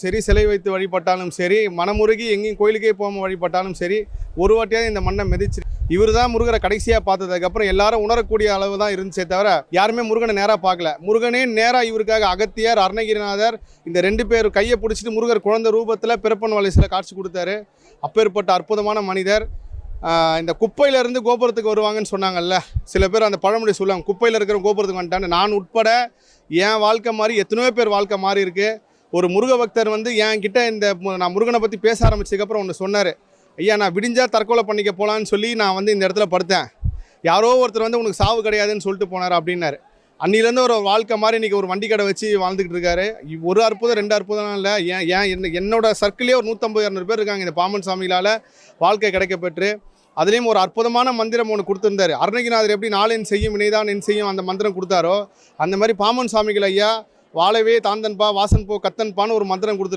சரி, சிலை வைத்து வழிபட்டாலும் சரி, மனமுருகி எங்கேயும் கோயிலுக்கே போகாமல் வழிபட்டாலும் சரி, ஒரு வாட்டியாவது இந்த மண்ணை மிதிச்சு இவர் தான் முருகரை கடைசியாக பார்த்ததுக்கப்புறம் எல்லாரும் உணரக்கூடிய அளவு தான் இருந்துச்சே தவிர யாருமே முருகனை நேராக பார்க்கல. முருகனே நேராக இவருக்காக அகத்தியர், அருணகிரிநாதர் இந்த 2 பேர் கையை பிடிச்சிட்டு முருகர் குழந்தை ரூபத்தில் பிறப்பன் வலிசில் காட்சி கொடுத்தாரு. அப்பேற்பட்ட அற்புதமான மனிதர். இந்த குப்பையிலேருந்து கோபுரத்துக்கு வருவாங்கன்னு சொன்னாங்கல்ல, சில பேர் அந்த பழமொழி சொல்லுவாங்க, குப்பையில் இருக்கிற கோபுரத்துக்கு வந்துட்டான்னு. நான் உட்பட என் வாழ்க்கை மாதிரி எத்தனையோ பேர் வாழ்க்கை மாறி இருக்குது. ஒரு முருக பக்தர் வந்து என்கிட்ட நான் முருகனை பற்றி பேச ஆரம்பிச்சதுக்கப்புறம் ஒன்று சொன்னார். ஐயா, நான் விடிஞ்சால் தற்கொலை பண்ணிக்க போகலான்னு சொல்லி நான் வந்து இந்த இடத்துல படுத்தேன். யாரோ ஒருத்தர் வந்து உனக்கு சாவு கிடையாதுன்னு சொல்லிட்டு போனார் அப்படின்னாரு. அன்னிலேருந்து ஒரு வாழ்க்கை மாதிரி இன்றைக்கி ஒரு வண்டி கடை வச்சு வாழ்ந்துக்கிட்டு இருக்காரு. ஒரு அற்புதம் 2 அற்புதம் இல்லை, என்னோட சர்க்கிளே ஒரு 150-200 பேர் இருக்காங்க இந்த பாமன் சாமிகளால் வாழ்க்கை கிடைக்கப்பெற்று. அதுலேயும் ஒரு அற்புதமான மந்திரம் ஒன்று கொடுத்துருந்தாரு. அருணகிரிநாதர் எப்படி நாளென் செய்யும் வினைதான் என் செய்யும் அந்த மந்திரம் கொடுத்தாரோ, அந்த மாதிரி பாமன் சாமிகள் ஐயா வாழவே தாந்தன்பா வாசன் போ கத்தன்பான்னு ஒரு மந்திரம் கொடுத்து